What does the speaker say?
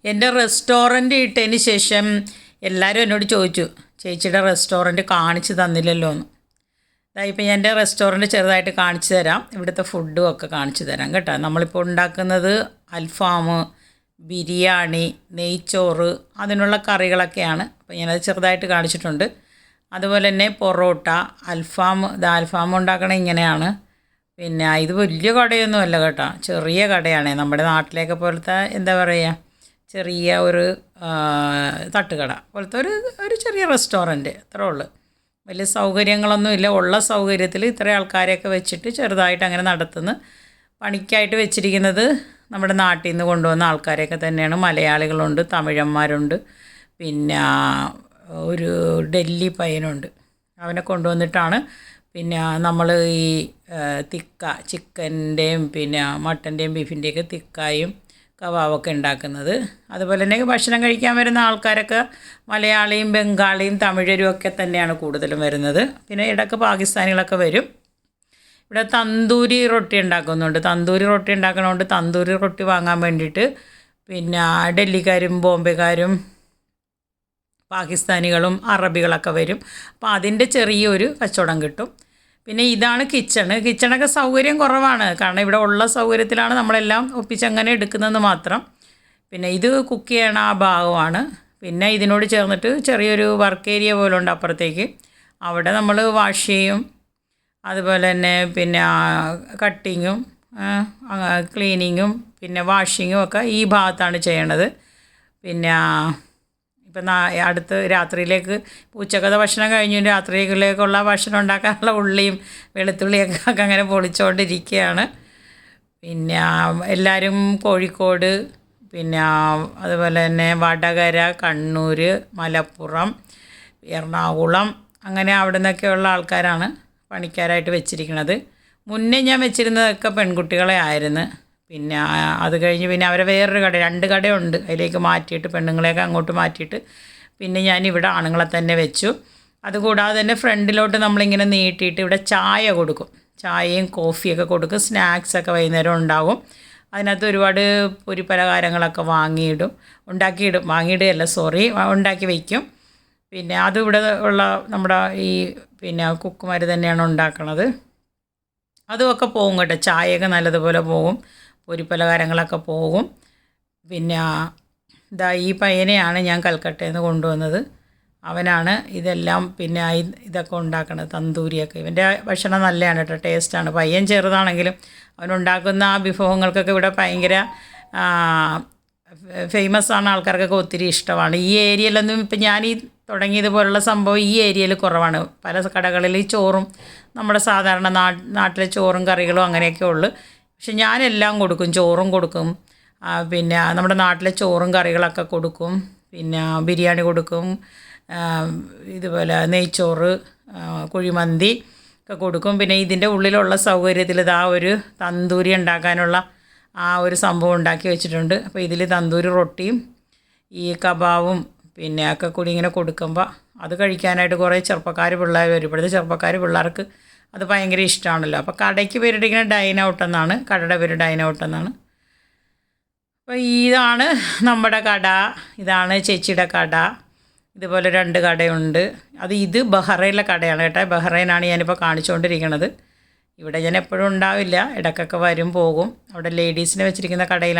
എൻ്റെ റെസ്റ്റോറൻറ്റ് ഇട്ടതിന് ശേഷം എല്ലാവരും എന്നോട് ചോദിച്ചു, ചേച്ചിയുടെ റെസ്റ്റോറൻറ്റ് കാണിച്ചു തന്നില്ലല്ലോ എന്ന്. ഇപ്പം ഞാൻ എൻ്റെ റെസ്റ്റോറൻറ്റ് ചെറുതായിട്ട് കാണിച്ചു തരാം. ഇവിടുത്തെ ഫുഡും ഒക്കെ കാണിച്ചു തരാം കേട്ടോ. നമ്മളിപ്പോൾ ഉണ്ടാക്കുന്നത് അൽഫാം, ബിരിയാണി, നെയ്ച്ചോറ്, അതിനുള്ള കറികളൊക്കെയാണ്. അപ്പോൾ ഞാനത് ചെറുതായിട്ട് കാണിച്ചിട്ടുണ്ട്. അതുപോലെ തന്നെ പൊറോട്ട, അൽഫാം ഉണ്ടാക്കണത് ഇങ്ങനെയാണ്. പിന്നെ ഇത് വലിയ കടയൊന്നുമല്ല കേട്ടോ, ചെറിയ കടയാണ്. നമ്മുടെ നാട്ടിലേക്ക് പോലത്തെ എന്താ പറയുക, ചെറിയ ഒരു തട്ടുകട പോലത്തെ ഒരു ചെറിയ റെസ്റ്റോറൻറ്റ്, അത്രേ ഉള്ളൂ. വലിയ സൗകര്യങ്ങളൊന്നുമില്ല. ഉള്ള സൗകര്യത്തിൽ ഇത്ര ആൾക്കാരെയൊക്കെ വെച്ചിട്ട് ചെറുതായിട്ട് അങ്ങനെ നടത്തുന്നു. പണിക്കായിട്ട് വെച്ചിരിക്കുന്നത് നമ്മുടെ നാട്ടിൽ നിന്ന് കൊണ്ടുവന്ന ആൾക്കാരെയൊക്കെ തന്നെയാണ്. മലയാളികളുണ്ട്, തമിഴന്മാരുണ്ട്, പിന്നെ ഒരു ഡൽഹി പയ്യനുണ്ട്. അവനെ കൊണ്ടുവന്നിട്ടാണ് പിന്നെ നമ്മൾ ഈ ചിക്കൻ്റെയും പിന്നെ മട്ടൻ്റെയും ബീഫിൻ്റെയൊക്കെ തിക്കായും കബാബൊക്കെ ഉണ്ടാക്കുന്നത്. അതുപോലെ തന്നെ ഭക്ഷണം കഴിക്കാൻ വരുന്ന ആൾക്കാരൊക്കെ മലയാളിയും ബംഗാളിയും തമിഴരും ഒക്കെ തന്നെയാണ് കൂടുതലും വരുന്നത്. പിന്നെ ഇടയ്ക്ക് പാകിസ്ഥാനികളൊക്കെ വരും. ഇവിടെ തന്തൂരി റൊട്ടി ഉണ്ടാക്കുന്നുണ്ട്. തന്തൂരി റൊട്ടി ഉണ്ടാക്കണതുകൊണ്ട് തന്തൂരി റൊട്ടി വാങ്ങാൻ വേണ്ടിയിട്ട് പിന്നെ ഡൽഹിക്കാരും ബോംബെക്കാരും പാകിസ്ഥാനികളും അറബികളൊക്കെ വരും. അപ്പോൾ അതിൻ്റെ ചെറിയൊരു കച്ചവടം കിട്ടും. പിന്നെ ഇതാണ് കിച്ചണൊക്കെ സൗകര്യം കുറവാണ്. കാരണം ഇവിടെ ഉള്ള സൗകര്യത്തിലാണ് നമ്മളെല്ലാം ഒപ്പിച്ചങ്ങനെ എടുക്കുന്നതെന്ന് മാത്രം. പിന്നെ ഇത് കുക്ക് ചെയ്യണ ആ ഭാഗമാണ്. പിന്നെ ഇതിനോട് ചേർന്നിട്ട് ചെറിയൊരു വർക്ക് ഏരിയ പോലെ ഉണ്ട് അപ്പുറത്തേക്ക്. അവിടെ നമ്മൾ വാഷ് ചെയ്യും. അതുപോലെ തന്നെ പിന്നെ കട്ടിങ്ങും ക്ലീനിങ്ങും പിന്നെ വാഷിങ്ങും ഒക്കെ ഈ ഭാഗത്താണ് ചെയ്യണത്. പിന്നെ ഇപ്പം അടുത്ത് രാത്രിയിലേക്ക് ഉച്ചക്കത്തെ ഭക്ഷണം കഴിഞ്ഞു രാത്രിയിലേക്കുള്ള ഭക്ഷണം ഉണ്ടാക്കാനുള്ള ഉള്ളിയും വെളുത്തുള്ളിയൊക്കെ അങ്ങനെ പൊളിച്ചുകൊണ്ടിരിക്കുകയാണ്. പിന്നെ എല്ലാവരും കോഴിക്കോട്, പിന്നെ അതുപോലെ തന്നെ വടകര, കണ്ണൂർ, മലപ്പുറം, എറണാകുളം, അങ്ങനെ അവിടെ നിന്നൊക്കെയുള്ള ആൾക്കാരാണ് പണിക്കാരായിട്ട് വെച്ചിരിക്കുന്നത്. മുന്നേ ഞാൻ വെച്ചിരുന്നതൊക്കെ പെൺകുട്ടികളെ ആയിരുന്നു. പിന്നെ അത് കഴിഞ്ഞ് പിന്നെ അവരെ വേറൊരു കട, 2 കടയുണ്ട്, അതിലേക്ക് മാറ്റിയിട്ട് പെണ്ണുങ്ങളെയൊക്കെ അങ്ങോട്ട് മാറ്റിയിട്ട് പിന്നെ ഞാനിവിടെ ആണുങ്ങളെ തന്നെ വെച്ചു. അതുകൂടാതെ തന്നെ ഫ്രണ്ടിലോട്ട് നമ്മളിങ്ങനെ നീട്ടിയിട്ട് ഇവിടെ ചായ കൊടുക്കും. ചായയും കോഫിയൊക്കെ കൊടുക്കും. സ്നാക്സൊക്കെ വൈകുന്നേരം ഉണ്ടാകും. അതിനകത്ത് ഒരുപാട് പൊരി പലഹാരങ്ങളൊക്കെ ഉണ്ടാക്കി വയ്ക്കും. പിന്നെ അതിവിടെ ഉള്ള നമ്മുടെ ഈ പിന്നെ കുക്കുമാർ തന്നെയാണ് ഉണ്ടാക്കണത്. അതുമൊക്കെ പോകും കേട്ടോ. ചായയൊക്കെ നല്ലതുപോലെ പോകും, പൊരി പലഹാരങ്ങളൊക്കെ പോകും. പിന്നെ ഈ പയ്യനെയാണ് ഞാൻ കൽക്കട്ടയിൽ നിന്ന് കൊണ്ടുവന്നത്. അവനാണ് ഇതെല്ലാം പിന്നെ ഇതൊക്കെ ഉണ്ടാക്കണത്, തന്തൂരിയൊക്കെ. ഇവൻ്റെ ഭക്ഷണം നല്ലതാണ് കേട്ടോ, ടേസ്റ്റാണ്. പയ്യൻ ചെറുതാണെങ്കിലും അവനുണ്ടാക്കുന്ന ആ വിഭവങ്ങൾക്കൊക്കെ ഇവിടെ ഭയങ്കര ഫേമസ് ആണ്. ആൾക്കാർക്കൊക്കെ ഒത്തിരി ഇഷ്ടമാണ്. ഈ ഏരിയയിലൊന്നും ഇപ്പം ഞാൻ തുടങ്ങിയതുപോലുള്ള സംഭവം ഈ ഏരിയയിൽ കുറവാണ്. പല കടകളിൽ ഈ ചോറും നമ്മുടെ സാധാരണ നാട്ടിലെ ചോറും കറികളും അങ്ങനെയൊക്കെ ഉള്ളു. പക്ഷെ ഞാനെല്ലാം കൊടുക്കും, ചോറും കൊടുക്കും, പിന്നെ നമ്മുടെ നാട്ടിലെ ചോറും കറികളൊക്കെ കൊടുക്കും, പിന്നെ ബിരിയാണി കൊടുക്കും, ഇതുപോലെ നെയ്ച്ചോറ്, കുഴിമന്തി ഒക്കെ കൊടുക്കും. പിന്നെ ഇതിൻ്റെ ഉള്ളിലുള്ള സൗകര്യത്തിൽ ഒരു തന്തൂരി ഉണ്ടാക്കാനുള്ള ആ ഒരു സംഭവം ഉണ്ടാക്കി വെച്ചിട്ടുണ്ട്. അപ്പോൾ ഇതിൽ തന്തൂരി റൊട്ടിയും ഈ കബാബും പിന്നെ ഒക്കെ കൂടി ഇങ്ങനെ കൊടുക്കുമ്പോൾ അത് കഴിക്കാനായിട്ട് കുറേ പിള്ളേർ വരും. ഇപ്പോഴത്തെ പിള്ളേർക്ക് അത് ഭയങ്കര ഇഷ്ടമാണല്ലോ. അപ്പോൾ കടയ്ക്ക് പേരിട്ടിങ്ങനെ ഡൈൻ ഔട്ട് എന്നാണ്, കടയുടെ പേര് ഡൈൻ ഔട്ട് എന്നാണ്. അപ്പോൾ ഇതാണ് നമ്മുടെ കട, ഇതാണ് ചേച്ചിയുടെ കട. ഇതുപോലെ 2 കടയുണ്ട്. ഇത് ബഹ്റൈനിലെ കടയാണ് കേട്ടോ. ബഹ്റൈനാണ് ഞാനിപ്പോൾ കാണിച്ചുകൊണ്ടിരിക്കുന്നത്. ഇവിടെ ഞാൻ എപ്പോഴും ഉണ്ടാവില്ല, ഇടയ്ക്കൊക്കെ വരും പോകും. അവിടെ ലേഡീസിനെ വെച്ചിരിക്കുന്ന കടയിലാണ്.